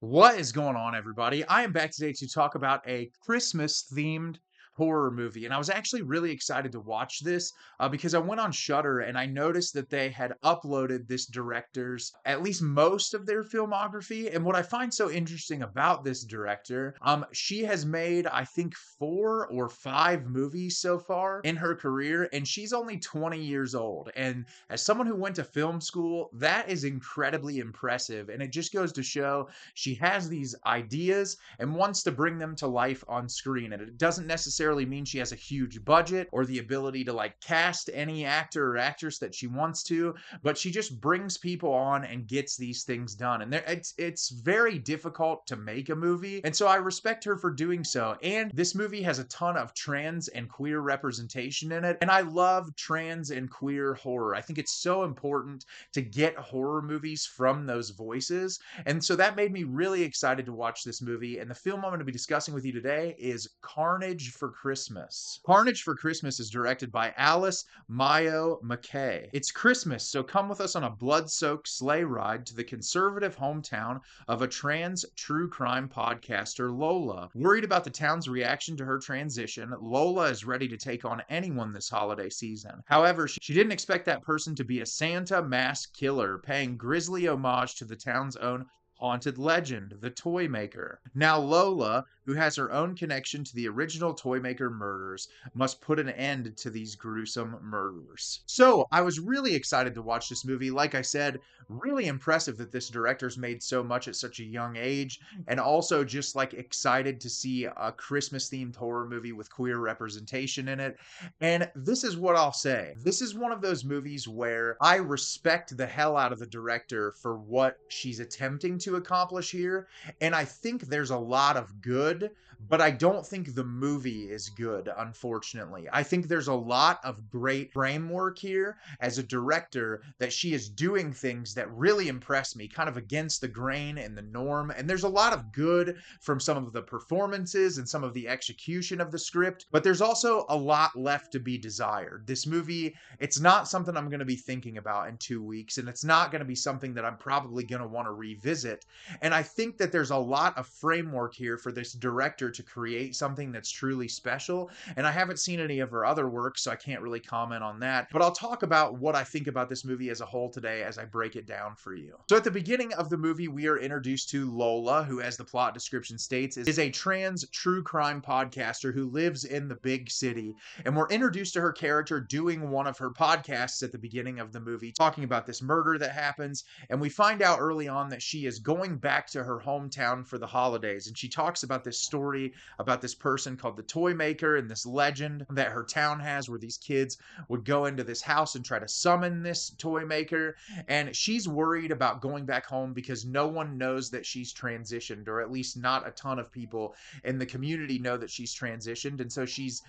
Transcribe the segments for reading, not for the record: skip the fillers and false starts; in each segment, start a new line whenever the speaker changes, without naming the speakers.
What is going on, everybody? I am back today to talk about a Christmas themed horror movie. And I was actually really excited to watch this because I went on Shudder and I noticed that they had uploaded this director's at least most of their filmography. And what I find so interesting about this director, she has made, I think, 4 or 5 movies so far in her career, and she's only 20 years old. And as someone who went to film school, that is incredibly impressive. And it just goes to show she has these ideas and wants to bring them to life on screen. And it doesn't necessarily mean she has a huge budget or the ability to like cast any actor or actress that she wants to, but she just brings people on and gets these things done. And it's very difficult to make a movie. And so I respect her for doing so. And this movie has a ton of trans and queer representation in it. And I love trans and queer horror. I think it's so important to get horror movies from those voices. And so that made me really excited to watch this movie. And the film I'm going to be discussing with you today is Carnage for Christmas. Carnage for Christmas is directed by Alice Maio Mackay. It's Christmas, so come with us on a blood-soaked sleigh ride to the conservative hometown of a trans true crime podcaster, Lola. Worried about the town's reaction to her transition, Lola is ready to take on anyone this holiday season. However, she didn't expect that person to be a Santa masked killer, paying grisly homage to the town's own haunted legend, the Toymaker. Now Lola, who has her own connection to the original Toymaker murders, must put an end to these gruesome murders. So I was really excited to watch this movie. Like I said, really impressive that this director's made so much at such a young age, and also just like excited to see a Christmas themed horror movie with queer representation in it. And this is what I'll say. This is one of those movies where I respect the hell out of the director for what she's attempting to accomplish here. And I think there's a lot of good, but I don't think the movie is good, unfortunately. I think there's a lot of great framework here as a director that she is doing things that really impress me, kind of against the grain and the norm. And there's a lot of good from some of the performances and some of the execution of the script, but there's also a lot left to be desired. This movie, it's not something I'm going to be thinking about in 2 weeks, and it's not going to be something that I'm probably going to want to revisit. And I think that there's a lot of framework here for this director to create something that's truly special. And I haven't seen any of her other work, so I can't really comment on that. But I'll talk about what I think about this movie as a whole today as I break it down for you. So at the beginning of the movie, we are introduced to Lola, who, as the plot description states, is a trans true crime podcaster who lives in the big city. And we're introduced to her character doing one of her podcasts at the beginning of the movie, talking about this murder that happens. And we find out early on that she is going back to her hometown for the holidays. And she talks about this story about this person called the Toymaker and this legend that her town has where these kids would go into this house and try to summon this Toymaker. And she's worried about going back home because no one knows that she's transitioned, or at least not a ton of people in the community know that she's transitioned. And so she's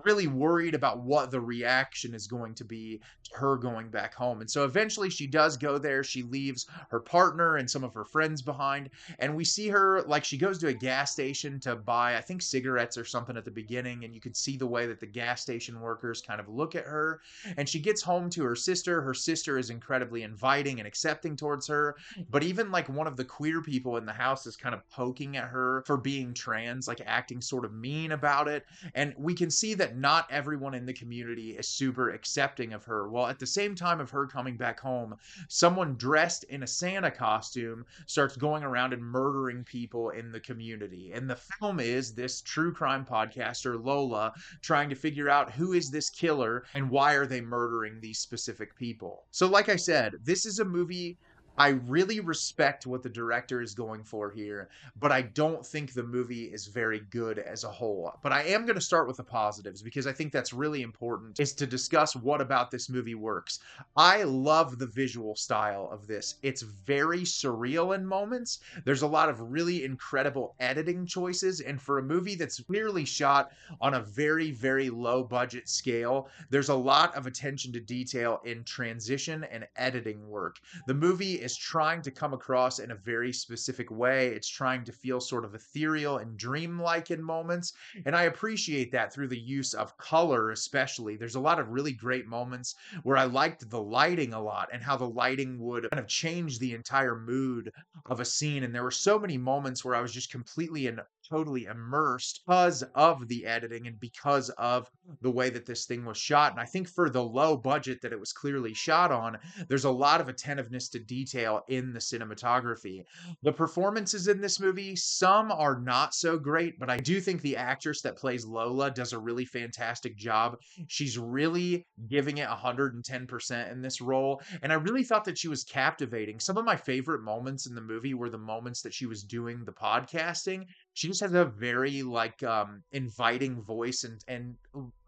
really worried about what the reaction is going to be to her going back home. And so eventually she does go there. She leaves her partner and some of her friends behind. And we see her, like, she goes to a gas station to buy, I think, cigarettes or something at the beginning. And you could see the way that the gas station workers kind of look at her. And she gets home to her sister. Her sister is incredibly inviting and accepting towards her. But even like one of the queer people in the house is kind of poking at her for being trans, like acting sort of mean about it. And we can see that not everyone in the community is super accepting of her. Well, at the same time of her coming back home, someone dressed in a Santa costume starts going around and murdering people in the community. And the film is this true crime podcaster, Lola, trying to figure out who is this killer and why are they murdering these specific people. So like I said, this is a movie I really respect what the director is going for here, but I don't think the movie is very good as a whole. But I am going to start with the positives because I think that's really important, is to discuss what about this movie works. I love the visual style of this. It's very surreal in moments. There's a lot of really incredible editing choices, and for a movie that's clearly shot on a very, very low budget scale, there's a lot of attention to detail in transition and editing work. The movie is trying to come across in a very specific way. It's trying to feel sort of ethereal and dreamlike in moments. And I appreciate that through the use of color, especially. There's a lot of really great moments where I liked the lighting a lot and how the lighting would kind of change the entire mood of a scene. And there were so many moments where I was just completely and totally immersed because of the editing and because of the way that this thing was shot. And I think for the low budget that it was clearly shot on, there's a lot of attentiveness to detail in the cinematography. The performances in this movie, some are not so great, but I do think the actress that plays Lola does a really fantastic job. She's really giving it 110% in this role, and I really thought that she was captivating. Some of my favorite moments in the movie were the moments that she was doing the podcasting. She just has a very inviting voice, and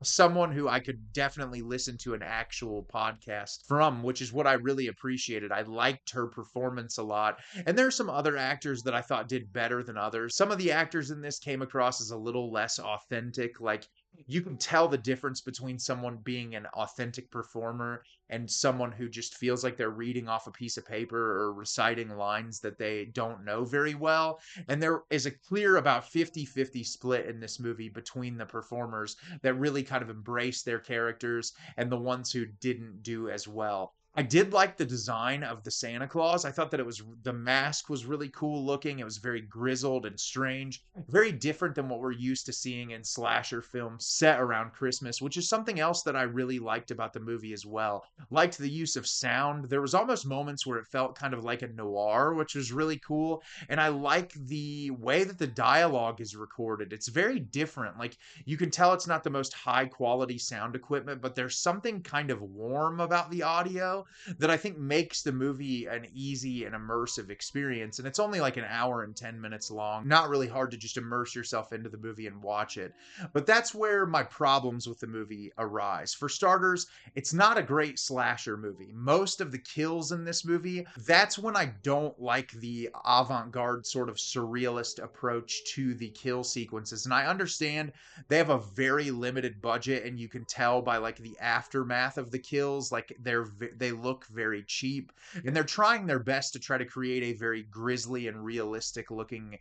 someone who I could definitely listen to an actual podcast from, which is what I really appreciated. I liked her performance a lot. And there are some other actors that I thought did better than others. Some of the actors in this came across as a little less authentic. Like, you can tell the difference between someone being an authentic performer and someone who just feels like they're reading off a piece of paper or reciting lines that they don't know very well. And there is a clear about 50-50 split in this movie between the performers that really kind of embrace their characters and the ones who didn't do as well. I did like the design of the Santa Claus. I thought that the mask was really cool looking. It was very grizzled and strange, very different than what we're used to seeing in slasher films set around Christmas, which is something else that I really liked about the movie as well. Liked the use of sound. There was almost moments where it felt kind of like a noir, which was really cool. And I like the way that the dialogue is recorded. It's very different. Like, you can tell it's not the most high quality sound equipment, but there's something kind of warm about the audio that I think makes the movie an easy and immersive experience. And it's only like an hour and 10 minutes long. Not really hard to just immerse yourself into the movie and watch it. But that's where my problems with the movie arise. For starters, it's not a great slasher movie. Most of the kills in this movie, that's when I don't like the avant-garde sort of surrealist approach to the kill sequences. And I understand they have a very limited budget, and you can tell by like the aftermath of the kills, like they look very cheap, and they're trying their best to try to create a very grisly and realistic looking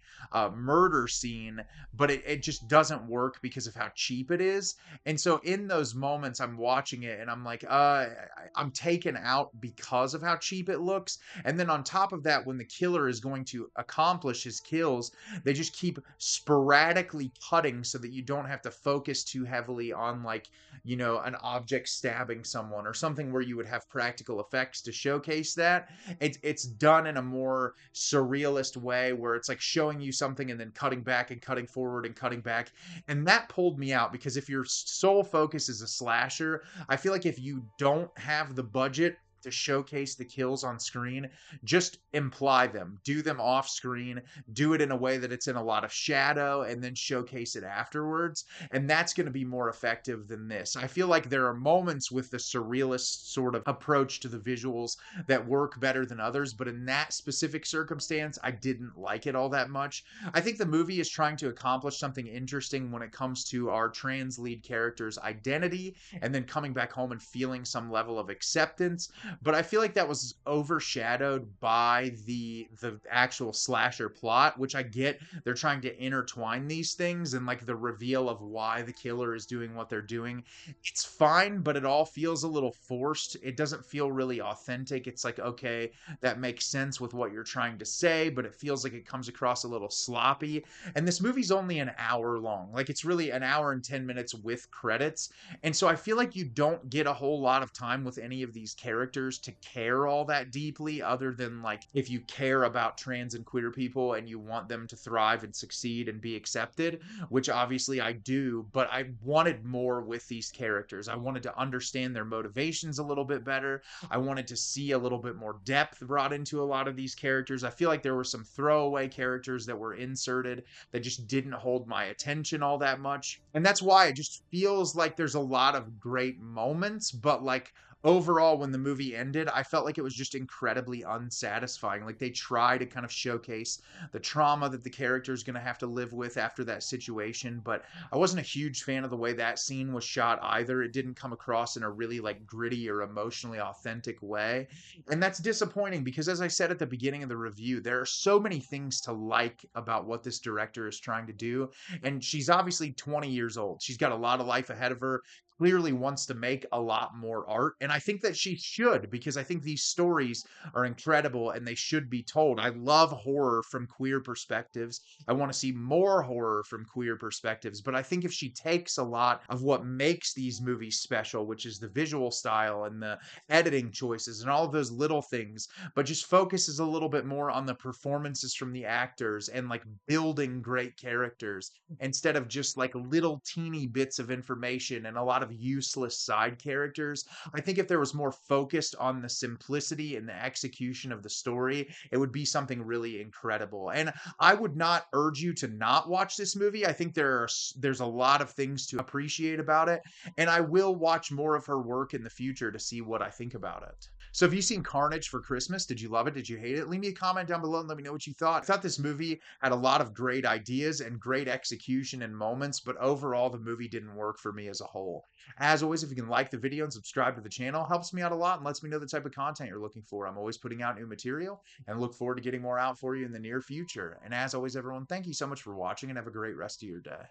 murder scene, but it just doesn't work because of how cheap it is. And so in those moments, I'm watching it and I'm like, I'm taken out because of how cheap it looks. And then on top of that, when the killer is going to accomplish his kills, they just keep sporadically cutting so that you don't have to focus too heavily on, like, an object stabbing someone or something where you would have practical effects to showcase that. It's done in a more surrealist way where it's like showing you something and then cutting back and cutting forward and cutting back. And that pulled me out, because if your sole focus is a slasher, I feel like if you don't have the budget to showcase the kills on screen, just imply them, do them off screen, do it in a way that it's in a lot of shadow, and then showcase it afterwards. And that's going to be more effective than this. I feel like there are moments with the surrealist sort of approach to the visuals that work better than others, but in that specific circumstance, I didn't like it all that much. I think the movie is trying to accomplish something interesting when it comes to our trans lead character's identity, and then coming back home and feeling some level of acceptance. But I feel like that was overshadowed by the actual slasher plot, which I get. They're trying to intertwine these things, and like the reveal of why the killer is doing what they're doing. It's fine, but it all feels a little forced. It doesn't feel really authentic. It's like, okay, that makes sense with what you're trying to say, but it feels like it comes across a little sloppy. And this movie's only an hour long. Like, it's really an hour and 10 minutes with credits. And so I feel like you don't get a whole lot of time with any of these characters to care all that deeply, other than like if you care about trans and queer people and you want them to thrive and succeed and be accepted, which obviously I do. But I wanted more with these characters. I wanted to understand their motivations a little bit better. I wanted to see a little bit more depth brought into a lot of these characters. I feel like there were some throwaway characters that were inserted that just didn't hold my attention all that much. And that's why it just feels like there's a lot of great moments, but like overall, when the movie ended, I felt like it was just incredibly unsatisfying. Like they try to kind of showcase the trauma that the character is going to have to live with after that situation, but I wasn't a huge fan of the way that scene was shot either. It didn't come across in a really like gritty or emotionally authentic way. And that's disappointing because as I said at the beginning of the review, there are so many things to like about what this director is trying to do. And she's obviously 20 years old. She's got a lot of life ahead of her, clearly wants to make a lot more art. And I think that she should, because I think these stories are incredible and they should be told. I love horror from queer perspectives. I want to see more horror from queer perspectives. But I think if she takes a lot of what makes these movies special, which is the visual style and the editing choices and all of those little things, but just focuses a little bit more on the performances from the actors and like building great characters instead of just like little teeny bits of information and a lot of useless side characters. I think if there was more focused on the simplicity and the execution of the story, it would be something really incredible. And I would not urge you to not watch this movie. I think there's a lot of things to appreciate about it, and I will watch more of her work in the future to see what I think about it. So have you seen Carnage for Christmas? Did you love it? Did you hate it? Leave me a comment down below and let me know what you thought. I thought this movie had a lot of great ideas and great execution and moments, but overall the movie didn't work for me as a whole. As always, if you can like the video and subscribe to the channel, helps me out a lot and lets me know the type of content you're looking for. I'm always putting out new material and look forward to getting more out for you in the near future. And as always, everyone, thank you so much for watching and have a great rest of your day.